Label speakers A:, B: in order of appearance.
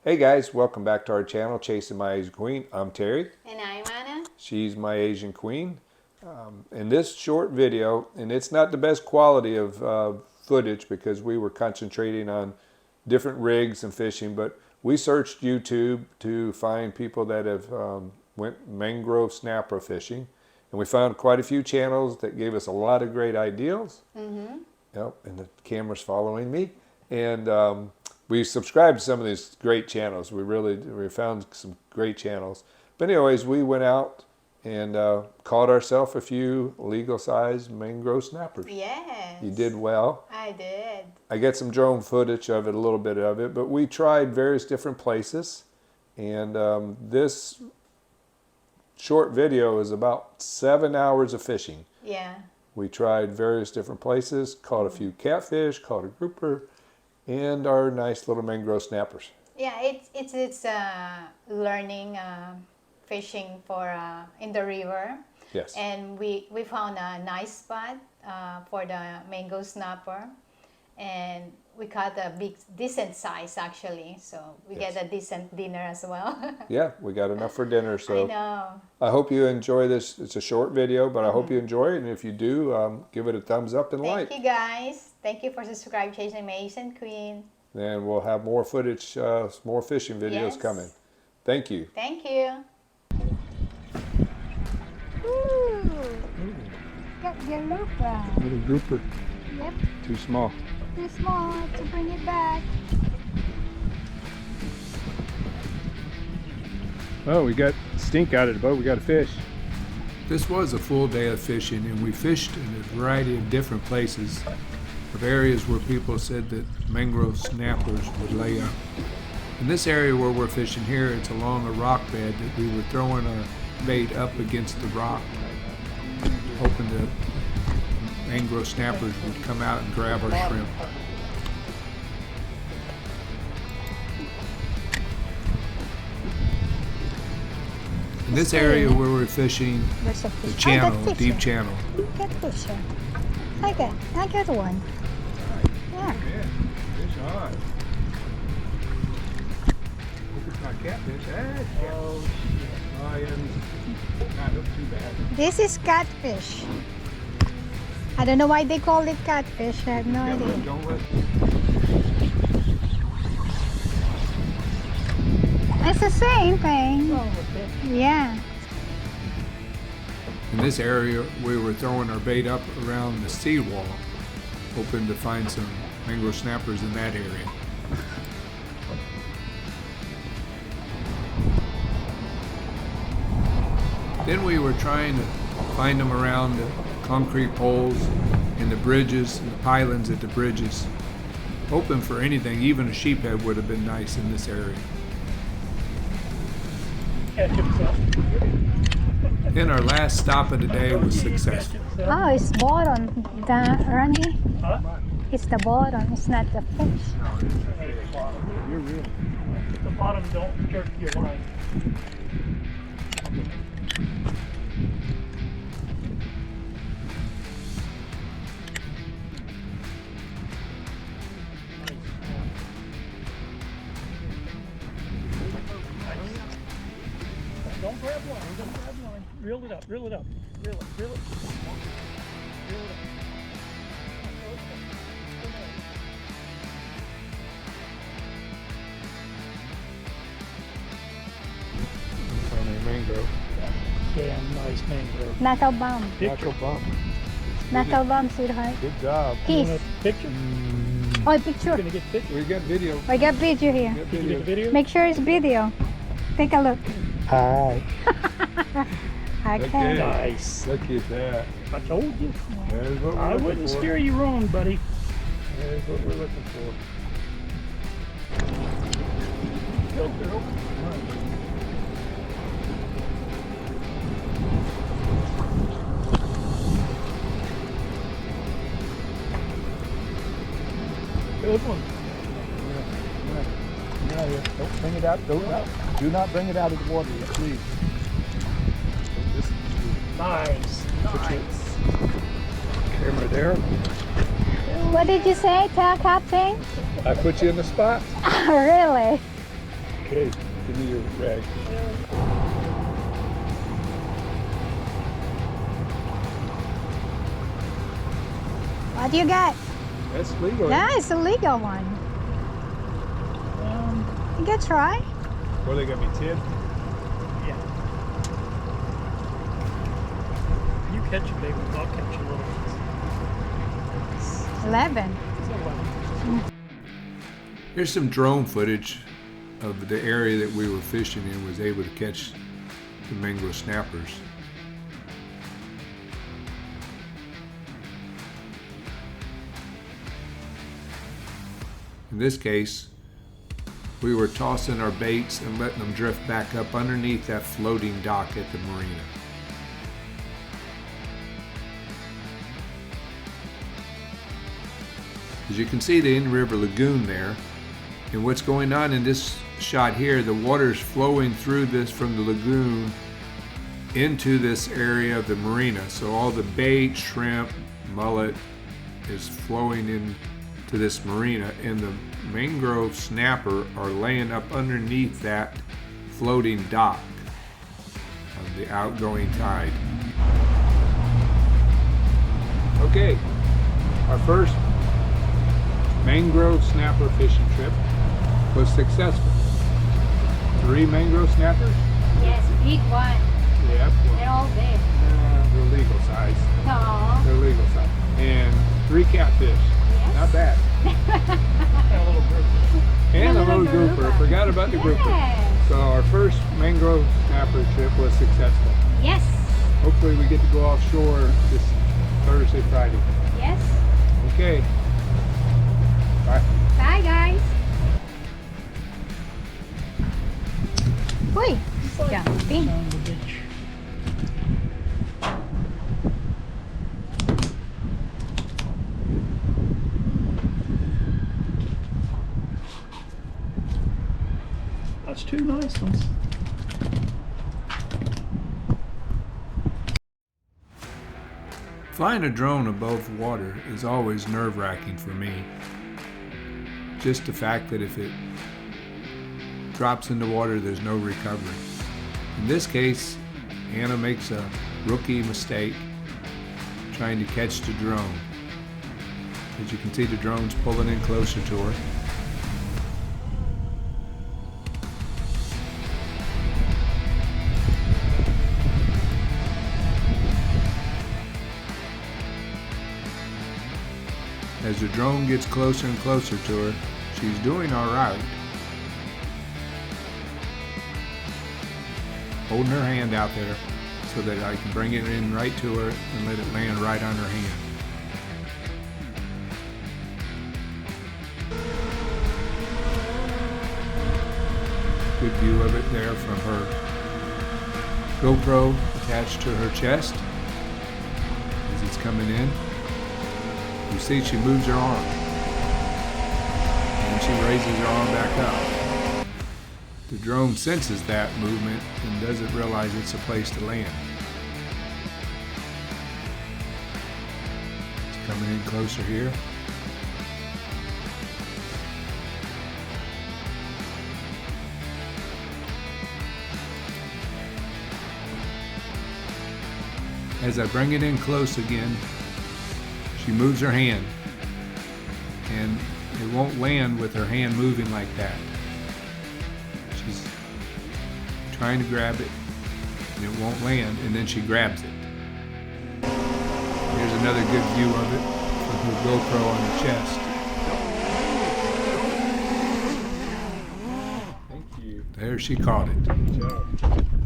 A: Hey guys, welcome back to our channel, Chasing My Asian Queen. I'm Terry.
B: And I'm Anna.
A: She's my Asian Queen. In this short video, and it's not the best quality of footage because we were concentrating on different rigs and fishing, but we searched YouTube to find people that have went mangrove snapper fishing, and we found quite a few channels that gave us a lot of great ideas. Yep, and the camera's following me. And we subscribed to some of these great channels. We found some great channels. But anyways, we went out and caught ourselves a few legal-sized mangrove snappers.
B: Yes.
A: You did well.
B: I did.
A: I got some drone footage of it, a little bit of it, but we tried various different places. And this short video is about 7 hours of fishing.
B: Yeah.
A: We tried various different places, caught a few catfish, caught a grouper, and our nice little mangrove snappers.
B: Yeah, it's learning fishing for in the river.
A: Yes.
B: And we found a nice spot for the mango snapper, and we caught a big decent size actually. So we
A: Yes.
B: get a decent dinner as well.
A: Yeah, we got enough for dinner. So
B: I know.
A: I hope you enjoy this. It's a short video, but I hope you enjoy it. And if you do, give it a thumbs up and like.
B: Thank you guys. Thank you for subscribing, Chasing My Asian Queen.
A: And we'll have more footage, more fishing videos
B: Yes.
A: coming. Thank you.
B: Thank you.
C: Ooh, got garupa.
A: Little grouper,
C: Yep,
A: too small.
C: too small to bring it back.
A: Oh, we got stink out of the boat. We got a fish. This was a full day of fishing, and we fished in a variety of different places, of areas where people said that mangrove snappers would lay up. In this area where we're fishing here, it's along a rock bed that we were throwing our bait up against the rock, hoping that mangrove snappers would come out and grab our shrimp. In this area where we're fishing,
C: There's a
A: the
C: fish.
A: channel,
C: I got
A: deep
C: fish
A: channel.
C: here. Got fish here. I got one. Yeah.
A: Fish on. Hope it's not catfish. Oh, shit. Not look too bad.
C: This is catfish. I don't know why they call it catfish. I have no idea.
A: Don't let.
C: It's the same thing. Yeah.
A: In this area, we were throwing our bait up around the seawall, hoping to find some mangrove snappers in that area. Then we were trying to find them around the concrete poles and the bridges and the pylons at the bridges, hoping for anything. Even a sheephead would have been nice in this area. Then our last stop of the day was successful.
C: Oh, it's bottom, Randy. It's the bottom. It's not the fish.
D: The bottom don't jerk your line. Don't grab line, don't grab line. Reel it up, reel it up. Reel it, reel it. Reel it up.
A: Mangrove.
D: Damn nice mangrove.
C: Knuckle bomb.
D: Picture.
C: Knuckle bomb, sweetheart.
A: Good job.
D: You
C: Kiss.
D: want a picture?
C: Oh, picture.
D: You're gonna get a picture?
A: We got video.
C: I got video here.
A: Got
D: Did you get a
A: video.
D: video?
C: Make sure it's video. Take a look.
D: Hi.
C: Okay.
D: Nice.
A: Look at that.
D: I told you.
A: There's what we're
D: I
A: looking
D: wouldn't
A: for.
D: steer you wrong, buddy.
A: There's what we're looking for. Go, girl.
D: Good one.
A: Don't bring it out. Do not bring it out of the water yet, please.
D: Nice. Nice.
A: Camera there.
C: What did you say, tell Captain?
A: I put you in the spot.
C: Really? What you got?
A: That's legal.
C: Yeah, it's a legal one. You can try.
A: What, they got me 10?
D: Yeah. You catch a big one, I'll catch a little one.
C: 11.
D: It's 11.
A: Here's some drone footage of the area that we were fishing in. Was able to catch the mangrove snappers. In this case, we were tossing our baits and letting them drift back up underneath that floating dock at the marina. As you can see, the in-river lagoon there, and what's going on in this shot here, the water's flowing through this from the lagoon into this area of the marina. So all the bait, shrimp, mullet is flowing into this marina, and the mangrove snapper are laying up underneath that floating dock of the outgoing tide. Okay, our first mangrove snapper fishing trip was successful. 3 mangrove snappers?
B: Yes, big one.
A: Yep.
B: They're all big.
A: They're legal size.
B: No.
A: They're legal size. And 3 catfish.
B: Yes.
A: Not bad.
D: And a little grouper.
A: And a little grouper. Forgot about the grouper.
B: Yes.
A: So our first mangrove snapper trip was successful.
B: Yes.
A: Hopefully we get to go offshore this Thursday, Friday.
B: Yes.
A: Okay. Bye.
B: Bye, guys.
C: Uy, jumping.
D: On the beach. That's 2 nice ones.
A: Flying a drone above water is always nerve-wracking for me. Just the fact that if it drops into water, there's no recovery. In this case, Anna makes a rookie mistake trying to catch the drone. As you can see, the drone's pulling in closer to her. As the drone gets closer and closer to her, she's doing all right. Holding her hand out there so that I can bring it in right to her and let it land right on her hand. Good view of it there from her GoPro attached to her chest as it's coming in. You see she moves her arm, and she raises her arm back up. The drone senses that movement and doesn't realize it's a place to land. It's coming in closer here. As I bring it in close again, she moves her hand, and it won't land with her hand moving like that. She's trying to grab it, and it won't land, and then she grabs it. Here's another good view of it from her GoPro on her chest. Thank you. There she caught it. Good job.